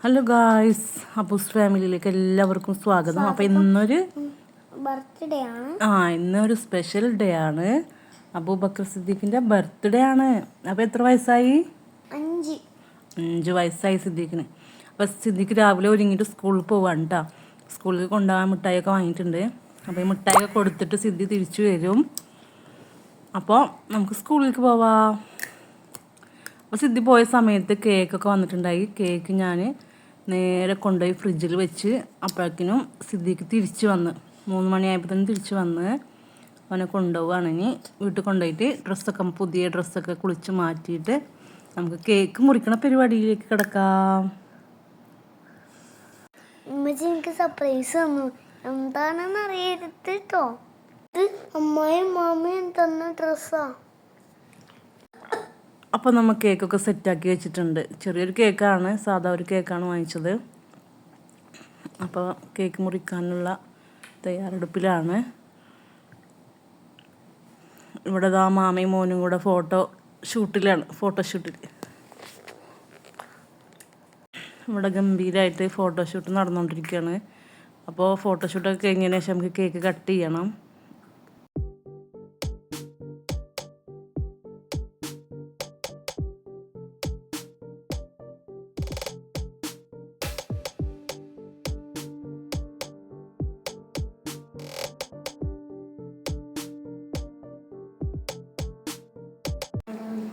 Hello guys, Appus ഫാമിലിയിലേക്ക് എല്ലാവർക്കും സ്വാഗതം. അപ്പോൾ ഇന്നൊരു ബർത്ത്ഡേ ആണ്. ഇന്നൊരു സ്പെഷ്യൽ ഡേ ആണ്. അബൂബക്കർ സിദ്ദീഖിൻ്റെ ബർത്ത്ഡേ ആണ്. അപ്പോൾ എത്ര വയസ്സായി? 5 വയസ്സായി സിദ്ദീഖിന്. അപ്പോൾ സിദ്ദീഖ് രാവിലെ ഒരുങ്ങിയിട്ട് സ്കൂളിൽ പോവാണ് കേട്ടോ. സ്കൂളിൽ കൊണ്ടുപോകാൻ മിഠായിയൊക്കെ വാങ്ങിയിട്ടുണ്ട്. അപ്പോൾ ഈ മിഠായിയൊക്കെ കൊടുത്തിട്ട് സിദ്ദി തിരിച്ചു വരും. അപ്പോൾ നമുക്ക് സ്കൂളിലേക്ക് പോവാം. അപ്പോൾ സിദ്ധി പോയ സമയത്ത് കേക്കൊക്കെ വന്നിട്ടുണ്ടായി. കേക്ക് ഞാൻ നേരെ കൊണ്ടുപോയി ഫ്രിഡ്ജിൽ വെച്ച് അപ്പോഴേക്കിനും സിദ്ദിഖ് തിരിച്ച് വന്ന് 3 മണിയായപ്പോൾ തന്നെ തിരിച്ച് വന്ന് അവനെ കൊണ്ടുപോവുകയാണ്. ഇനി വീട്ടിൽ കൊണ്ടുപോയിട്ട് പുതിയ ഡ്രസ്സൊക്കെ കുളിച്ച് മാറ്റിയിട്ട് നമുക്ക് കേക്ക് മുറിക്കണ പരിപാടിയിലേക്ക് കിടക്കാം. എനിക്ക് സർപ്രൈസ് തന്നു. എന്താണെന്ന് അറിയരുത് കേട്ടോ. ഇത് അമ്മയും മാമയും തന്ന ഡ്രസ്സാ. അപ്പോൾ നമ്മൾ കേക്കൊക്കെ സെറ്റാക്കി വെച്ചിട്ടുണ്ട്. ചെറിയൊരു കേക്കാണ്, സാധാ ഒരു കേക്കാണ് വാങ്ങിച്ചത്. അപ്പോൾ കേക്ക് മുറിക്കാനുള്ള തയ്യാറെടുപ്പിലാണ്. ഇവിടെ മാമയും മോനും കൂടെ ഫോട്ടോഷൂട്ടിൽ ഇവിടെ ഗംഭീരമായിട്ട് ഫോട്ടോഷൂട്ട് നടന്നുകൊണ്ടിരിക്കുകയാണ്. അപ്പോൾ ഫോട്ടോഷൂട്ടൊക്കെ കഴിഞ്ഞതിന് ശേഷം നമുക്ക് കേക്ക് കട്ട് ചെയ്യണം.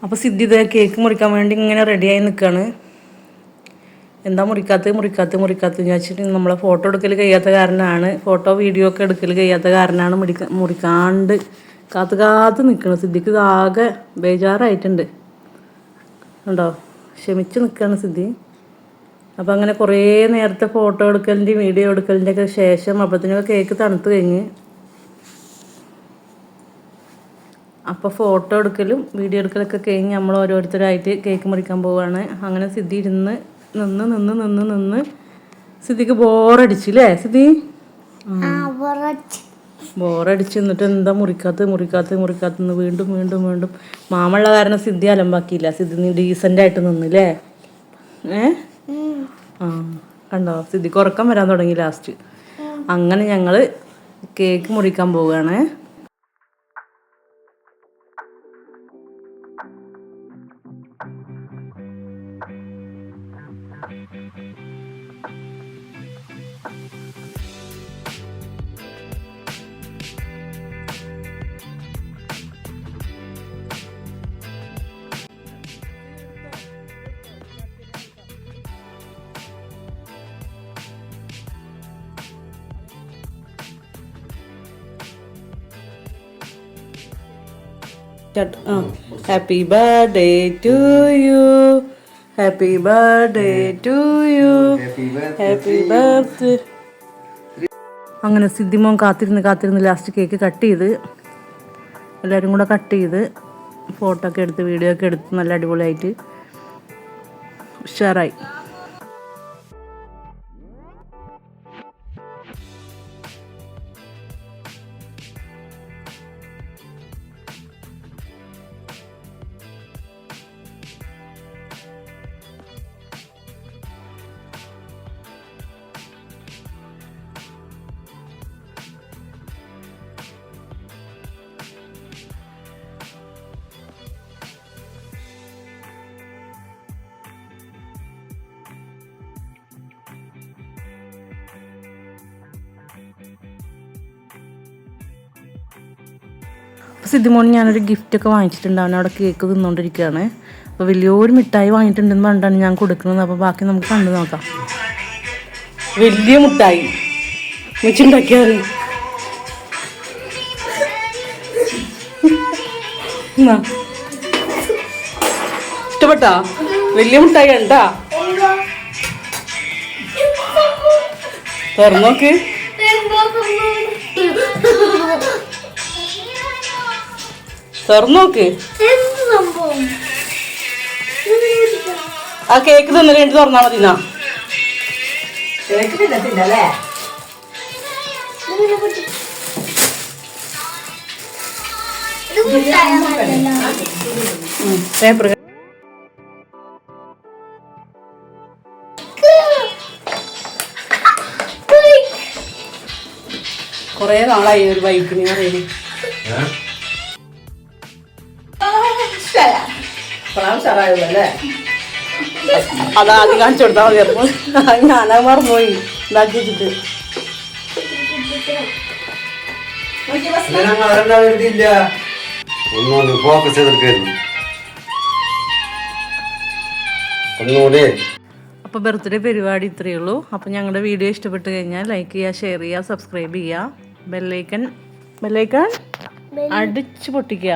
അപ്പോൾ സിദ്ധി കേക്ക് മുറിക്കാൻ വേണ്ടി ഇങ്ങനെ റെഡിയായി നിൽക്കുകയാണ്. എന്താ മുറിക്കാത്ത വിചാരിച്ചിട്ട് നമ്മളെ ഫോട്ടോ എടുക്കൽ കഴിയാത്ത കാരണമാണ്, വീഡിയോ ഒക്കെ എടുക്കൽ കഴിയാത്ത കാരണമാണ് മുറിക്കാണ്ട് കാത്ത് നിൽക്കണം. സിദ്ധിക്ക് ആകെ ബേജാറായിട്ടുണ്ട്. ഉണ്ടോ, ക്ഷമിച്ച് നിൽക്കുകയാണ് സിദ്ധി. അപ്പോൾ അങ്ങനെ കുറേ നേരത്തെ ഫോട്ടോ എടുക്കലിൻ്റെയും വീഡിയോ എടുക്കലിൻ്റെ ഒക്കെ ശേഷം അപ്പോഴത്തേനൊക്കെ കേക്ക് തണുത്ത് കഴിഞ്ഞ്. അപ്പോൾ ഫോട്ടോ എടുക്കലും വീഡിയോ എടുക്കലൊക്കെ കഴിഞ്ഞ് നമ്മൾ ഓരോരുത്തരായിട്ട് കേക്ക് മുറിക്കാൻ പോവുകയാണ്. അങ്ങനെ സിദ്ധി നിന്ന് സിദ്ധിക്ക് ബോറടിച്ചില്ലേ സിദ്ധി? ബോറടിച്ച് എന്നിട്ട് എന്താ മുറിക്കാത്ത വീണ്ടും മാമുള്ള കാരണം സിദ്ധി അലമ്പാക്കിയില്ല. സിദ്ധി ഡീസൻ്റായിട്ട് നിന്നില്ലേ? കണ്ടോ, സിദ്ധിക്ക് ഉറക്കം വരാൻ തുടങ്ങി ലാസ്റ്റ്. അങ്ങനെ ഞങ്ങൾ കേക്ക് മുറിക്കാൻ പോവുകയാണ്. Happy birthday to you, happy birthday to you, happy birthday. അങ്ങനെ സിദ്ധിമോൻ കാത്തിരുന്ന് ലാസ്റ്റ് കേക്ക് കട്ട് ചെയ്ത് എല്ലാവരും കൂടെ കട്ട് ചെയ്ത് ഫോട്ടോ ഒക്കെ എടുത്ത് വീഡിയോ ഒക്കെ എടുത്ത് നല്ല അടിപൊളിയായിട്ട് ഉഷാറായി. സിദ്ധിമോന് ഞാനൊരു ഗിഫ്റ്റൊക്കെ വാങ്ങിച്ചിട്ടുണ്ട്. അവനവിടെ കേക്ക് തിന്നുകൊണ്ടിരിക്കുകയാണ്. അപ്പോൾ വലിയൊരു മിഠായി വാങ്ങിയിട്ടുണ്ടെന്ന് പറഞ്ഞിട്ടാണ് ഞാൻ കൊടുക്കുന്നത്. അപ്പോൾ ബാക്കി നമുക്ക് കണ്ടു നോക്കാം. വലിയ മിഠായി വെച്ചുണ്ടാക്കിയാൽ ഇഷ്ടപ്പെട്ടാ? വലിയ മിഠായി കണ്ടാ? തുറന്നോക്ക്. തുറന്നോക്ക്. ആ കേക്ക് തിന്നിട്ട് എനിക്ക് തുറന്നാ മതിന്നാ. പേപ്പർ കൊറേ നാളായി ഒരു ബൈക്കിന് പറയുന്നു. ഉഷാറായല്ലേ? അതാദ്യം കാണിച്ചു കൊടുത്താൽ മതിയായിരുന്നു. ഞാനത് മറന്നുപോയി ഇതാക്കി വെച്ചിട്ട്. ഒന്നുകൊണ്ട് ഫോക്കസ് ചെയ്തെടുക്കായിരുന്നു ഒന്നുകൂടി. അപ്പോൾ ബർത്ത്ഡേ പരിപാടി ഇത്രയേ ഉള്ളൂ. അപ്പോൾ ഞങ്ങളുടെ വീഡിയോ ഇഷ്ടപ്പെട്ട് കഴിഞ്ഞാൽ ലൈക്ക് ചെയ്യുക, ഷെയർ ചെയ്യുക, സബ്സ്ക്രൈബ് ചെയ്യുക, ബെല്ലൈക്കൺ അടിച്ചു പൊട്ടിക്കുക.